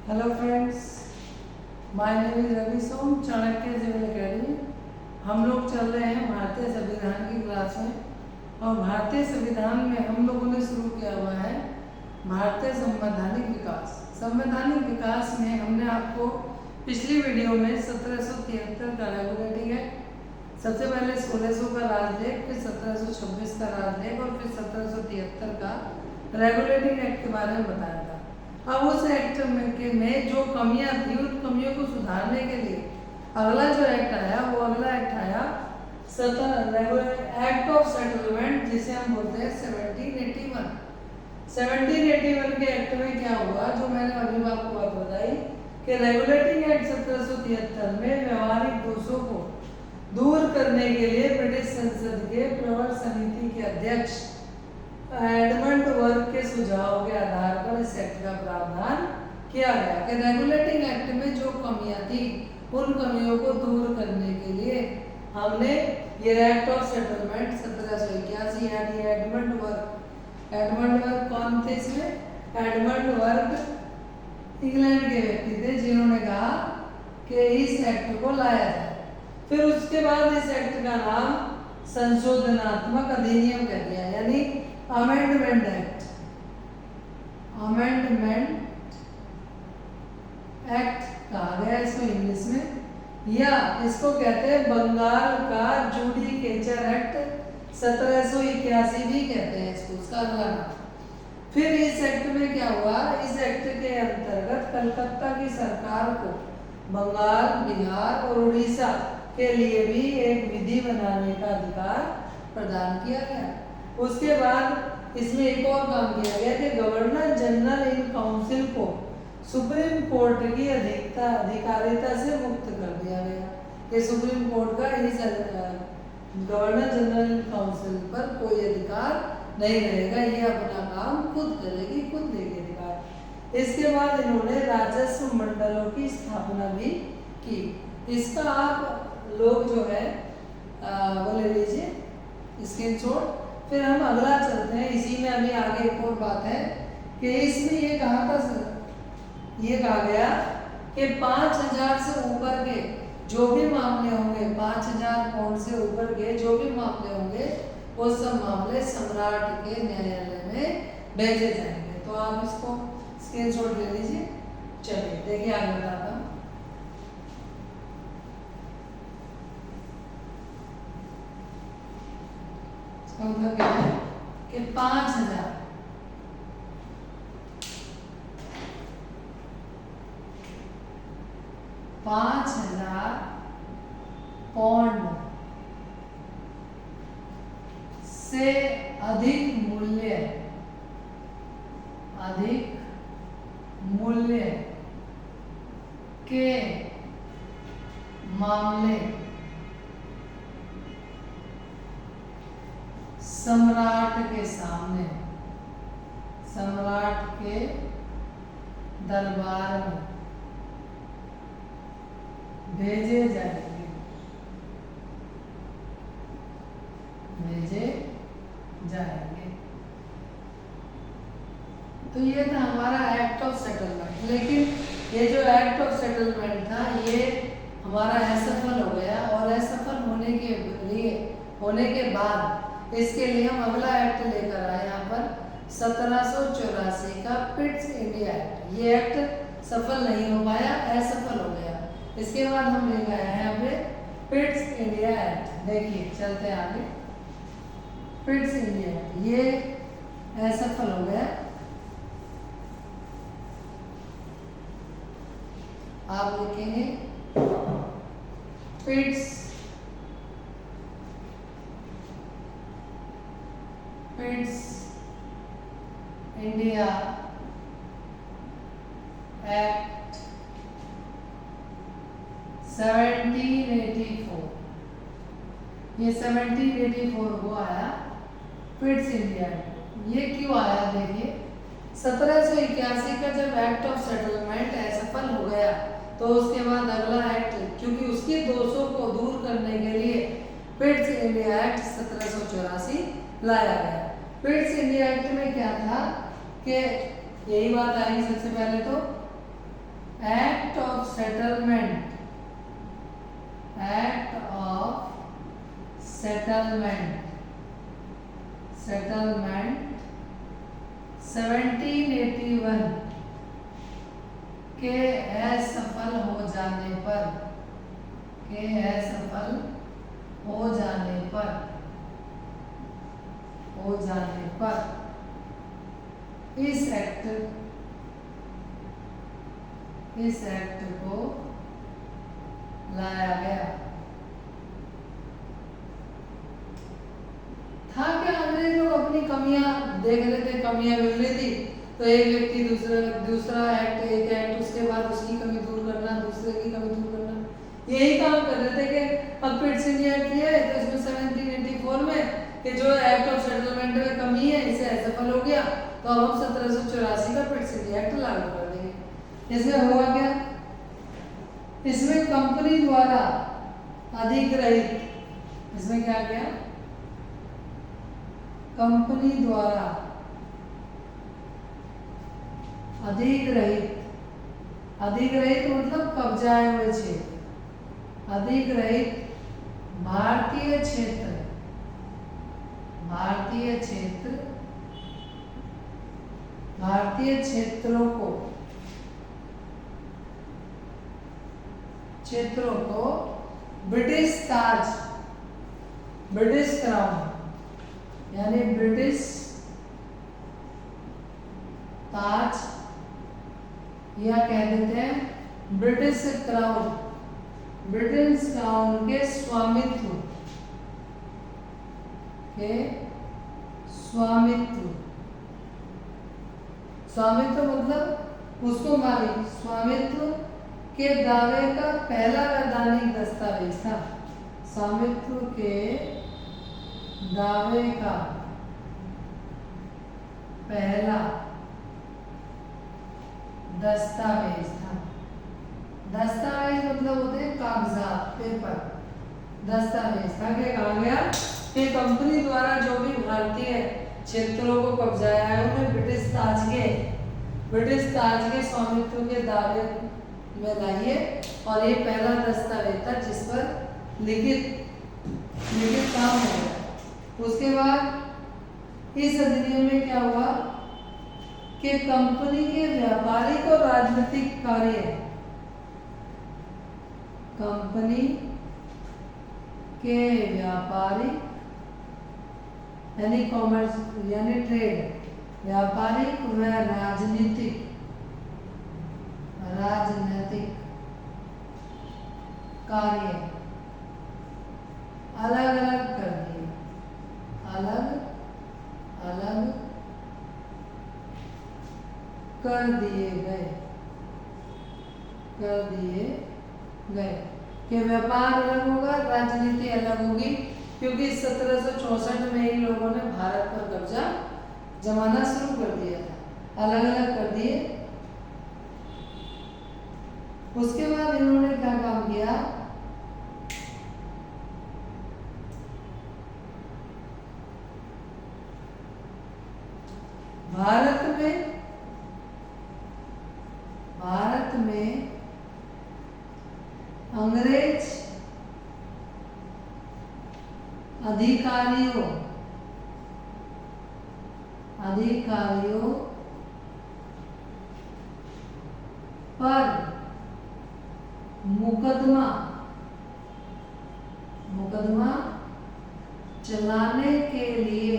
Hello friends, my name is Ravi Som, Chanakya civil academy. हम लोग चल रहे हैं भारतीय संविधान की क्लास में और भारतीय संविधान में हम लोगों ने शुरू किया हुआ है भारतीय संवैधानिक विकास। संवैधानिक विकास में हमने आपको पिछली वीडियो में 1773 का रेगुलेटिंग एक्ट, सबसे पहले 1600 का राजलेख, फिर 1726 का राजलेख और फिर 1773 का रेगुलेटिंग एक्ट के बारे में बताया था। अब उस एक्ट में जो कमियां थी उन कमियों को सुधारने के लिए अगला जो एक्ट आया वो अगला एक्ट आया एक्ट ऑफ सेटलमेंट, जिसे हम बोलते हैं 1781। 1781 के एक्ट में क्या हुआ, जो मैंने अभी आपको बात बताई कि रेगुलेटिंग एक्ट 1773 में व्यवहारिक दोषों को दूर करने के लिए ब्रिटिश संसद के प्रवर समिति के अध्यक्ष एडमंड वर्क के सुझाव के आधार पर इस एक्ट का प्रावधान किया गया कि रेगुलेटिंग एक्ट में जो कमियां थी उन कमियों को दूर करने के लिए हमने ये एक्ट ऑफ सेटलमेंट 1781 यानी एडमंड वर्क कौन थे इसमें? एडमंड वर्क इंग्लैंड के व्यक्ति थे जिन्होंने कहा कि इस एक्ट को लाया जाए। फिर उसके बाद इस एक्ट का नाम संशोधनात्मक अधिनियम कर दिया, यानी अमेंडमेंट एक्ट। अमेंडमेंट एक्ट कहा गया इसको इंग्लिश में, या इसको कहते हैं बंगाल का जुडिकेचर एक्ट 1781 भी कहते हैं इसको, उसका अगला नाम। फिर इस एक्ट में क्या हुआ, इस एक्ट के अंतर्गत कलकत्ता की सरकार को बंगाल, बिहार और उड़ीसा के लिए भी एक विधि बनाने का अधिकार प्रदान किया गया। उसके बाद इसमें एक और काम किया गया कि गवर्नर जनरल इन काउंसिल को सुप्रीम कोर्ट की अधिकारिता से मुक्त कर दिया गया कि सुप्रीम कोर्ट का इस गवर्नर जनरल काउंसिल पर कोई अधिकार नहीं रहेगा, ये अपना काम खुद करेगी, खुद देगी अधिकार। इसके बाद इन्होंने राजस्व मंडलों की स्थापना भी की। इसका आप लोग जो है वो ले लीजिए स्क्रीनशॉट। फिर हम अगला चलते हैं, इसी में अभी आगे एक और बात है कि इसमें ये कहा गया कि 5000 से ऊपर के जो भी मामले होंगे, 5000 पाउंड से ऊपर के जो भी मामले होंगे वो सब मामले सम्राट के न्यायालय में भेजे जाएंगे। तो आप इसको स्क्रीनशॉट ले लीजिए। चलिए देखिए आगे बताता हूँ। मतलब क्या है कि 5000 पाउंड से अधिक मूल्य के मामले सम्राट के दरबार में भेजे जाएंगे। तो ये था हमारा एक्ट ऑफ सेटलमेंट। लेकिन ये जो एक्ट ऑफ सेटलमेंट था ये हमारा असफल हो गया, और असफल होने के बाद इसके लिए हम अगला एक्ट लेकर आए यहाँ पर 1784 का पिट्स इंडिया एक्ट। ये एक्ट सफल नहीं हो पाया, असफल हो गया। इसके बाद हम लेकर आए हैं यहाँ पे पिट्स इंडिया एक्ट। देखिए चलते हैं आगे। पिट्स इंडिया एक्ट ये असफल हो गया। आप लिखेंगे पिट्स इंडिया एक्ट 1784। ये 1784 को आया पिट्स इंडिया एक्ट। ये क्यों आया? देखिए 1781 का जब एक्ट ऑफ सेटलमेंट असफल हो गया तो उसके बाद अगला एक्ट, क्योंकि उसके दोषों को दूर करने के लिए पिट्स इंडिया एक्ट 1784 लाया गया। पिट्स इंडिया एक्ट में क्या था कि यही बात आई सबसे पहले तो act of settlement, act of settlement, settlement 1781 के असफल हो जाने पर, के असफल हो जाने पर, हो जाने पर इस एक्ट को लाया गया। था क्या, अंग्रेज लोग अपनी कमियां देख रहे थे, कमियां मिल रही थी, तो एक व्यक्ति दूसरा एक्ट, एक एक्ट, उसके बाद उसकी कमी दूर करना, दूसरे की कमी दूर करना, यही काम कर रहे थे। कि अब पिट्स इंडिया एक्ट किया है तो इसमें 1784 में कि जो एक्ट ऑफ सेटलमेंट में कमी है इसे असफल हो गया, तो अब हम 1784 का पिट्स इंडिया एक्ट लागू कर देंगे। इसमें हुआ क्या, इसमें कंपनी द्वारा अधिग्रहित, इसमें क्या किया, कंपनी द्वारा अधिग्रहित, अधिग्रहित मतलब कब्जाए हुए क्षेत्र, अधिग्रहित भारतीय क्षेत्र, भारतीय क्षेत्र, भारतीय क्षेत्रों को, क्षेत्रों को ब्रिटिश ताज, ब्रिटिश क्राउन, यानी ब्रिटिश ताज, या कह देते हैं ब्रिटिश क्राउन, ब्रिटिश क्राउन के स्वामित्व, के स्वामित्व, स्वामित्व मतलब उसको मालिक, स्वामित्व के दावे का पहला वैधानिक दस्तावेज था, स्वामित्व के दावे का पहला दस्तावेज था। दस्तावेज मतलब होते हैं कागजात, पेपर, दस्तावेज था। क्या कहा गया कि कंपनी द्वारा जो भी भारतीय क्षेत्रों को कब्जाया है उन्हें ब्रिटिश ताज के स्वामित्व के दावे में लाइए, और ये पहला दस्तावेज था जिस पर लिखित काम हो गया। उसके बाद इस अधिनियम में क्या हुआ कि कंपनी के व्यापारिक और राजनीतिक कार्य, कंपनी के व्यापारिक यानी कॉमर्स यानी ट्रेड, व्यापारिक व राजनीतिक कार्य अलग अलग कर दिए, अलग अलग कर दिए गए, कि व्यापार अलग होगा, राजनीति अलग होगी, क्योंकि 1764 में इन लोगों ने भारत पर कब्जा जमाना शुरू कर दिया था, अलग अलग कर दिए। उसके बाद इन्होंने क्या काम किया, भारत में अंग्रेज अधिकारियों पर मुकदमा चलाने के लिए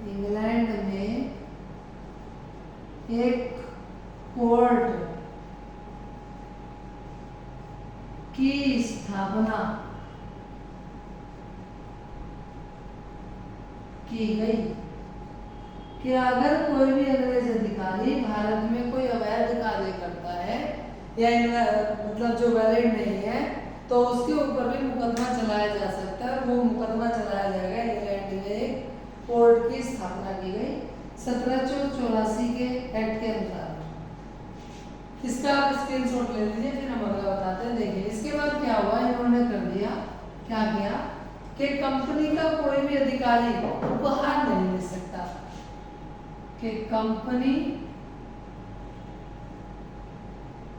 इंग्लैंड में एक कोर्ट की स्थापना की गई कि अगर कोई भी अंग्रेज अधिकारी भारत में कोई अवैध कार्य करता है या मतलब जो वैलिड नहीं है तो उसके ऊपर भी मुकदमा चलाया जा सकता है। वो मुकदमा चलाया जाएगा। इंग्लैंड में एक कोर्ट की स्थापना की गई 1784 के एक्ट के अनुसार। इसका आप स्क्रीनशॉट ले लीजिए, फिर हम अगला बताते हैं। देखिए इसके बाद क्या हुआ, इन्होंने कर दिया, क्या किया कि कंपनी का कोई भी अधिकारी उपहार नहीं ले सकता, कि कंपनी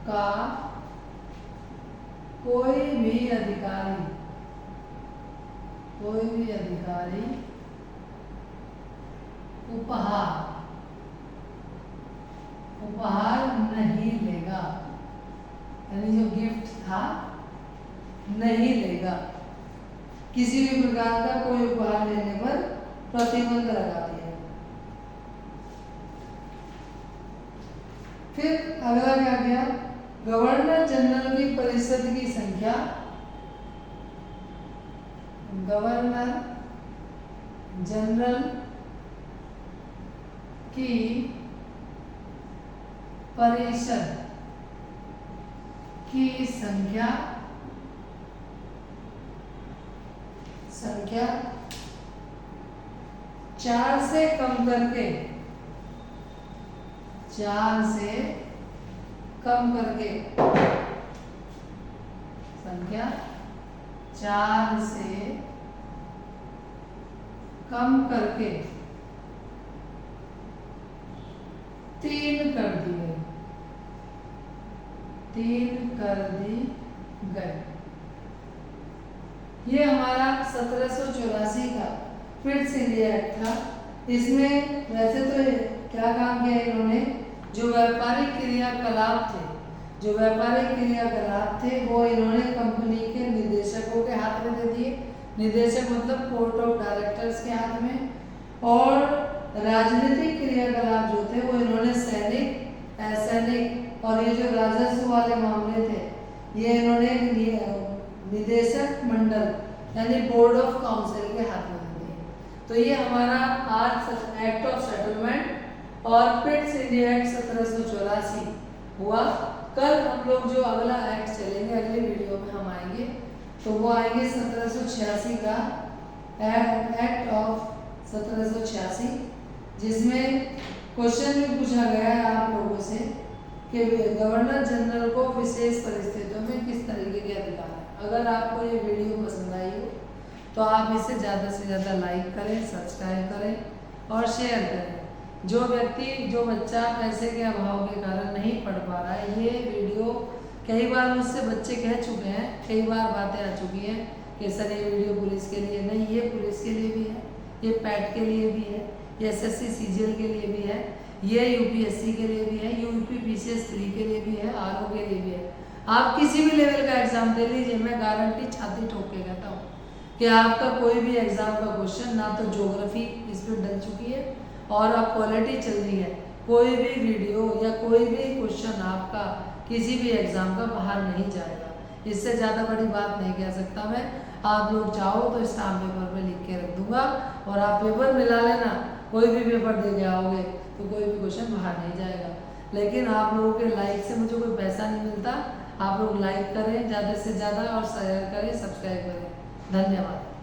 का कोई भी अधिकारी उपहार नहीं लेगा, यानी जो गिफ्ट था नहीं लेगा। किसी भी प्रकार का कोई उपहार लेने पर प्रतिबंध लगाती है। फिर अगला क्या गया, गवर्नर जनरल की परिषद की संख्या, गवर्नर जनरल की परिषद की संख्या 4 से कम करके, 4 से कम करके, संख्या 4 से कम करके 3 कर दी गई, 3 कर दी गई। ये हमारा 1784 का फिट्स इंडिया एक्ट था। इसमें वैसे तो क्या काम किया इन्होंने, जो व्यापारिक क्रियाकलाप थे वो इन्होंने कंपनी के निदेशकों के हाथ में दे दिए। निदेशक मतलब बोर्ड ऑफ डायरेक्टर्स के हाथ में। और राजनीतिक क्रियाकलाप जो थे वो इन्होंने सैनिक, असैनिक और ये जो राजस्व वाले मामले थे ये इन्होंने निदेशक मंडल यानी बोर्ड ऑफ काउंसिल के हाथ में दे दिए। तो ये हमारा आज एक्ट ऑफ सेटलमेंट और फिट्स इंडिया एक्ट 1784 हुआ। कल हम लोग जो अगला एक्ट चलेंगे, अगले वीडियो में हम आएंगे, तो वो आएंगे 1786 का एक्ट ऑफ 1786, जिसमें क्वेश्चन भी पूछा गया है आप लोगों से कि गवर्नर जनरल को विशेष परिस्थितियों में किस तरीके के अधिकार है। अगर आपको ये वीडियो पसंद आई हो तो आप इसे ज़्यादा से ज़्यादा लाइक करें, सब्सक्राइब करें और शेयर करें। जो बच्चा पैसे के अभाव के कारण नहीं पढ़ पा रहा है, ये वीडियो कई बार मुझसे बच्चे कह चुके हैं, कई बार बातें आ चुकी हैं कि सर ये वीडियो पुलिस के लिए नहीं, ये पुलिस के लिए भी है, ये पैट के लिए भी है, ये SSC CGL के लिए भी है, ये UPSC के लिए भी है, UP PCS 3 के लिए भी है, RO के लिए भी है। आप किसी भी लेवल का एग्जाम दे लीजिए, मैं गारंटी छाती ठोक के कहता हूँ कि आपका कोई भी एग्जाम का क्वेश्चन, ना तो ज्योग्राफी इस पर डल चुकी है और अब पॉलिटी चल रही है, कोई भी वीडियो या कोई भी क्वेश्चन आपका किसी भी एग्जाम का बाहर नहीं जाएगा। इससे ज़्यादा बड़ी बात नहीं कह सकता मैं। आप लोग चाहो तो स्टाम्प पेपर पे लिख के रख दूंगा और आप पेपर मिला लेना, कोई भी पेपर दे के आओगे तो कोई भी क्वेश्चन बाहर नहीं जाएगा। लेकिन आप लोगों के लाइक से मुझे कोई पैसा नहीं मिलता। आप लोग लाइक करें ज़्यादा से ज़्यादा और शेयर करें, सब्सक्राइब करें। धन्यवाद।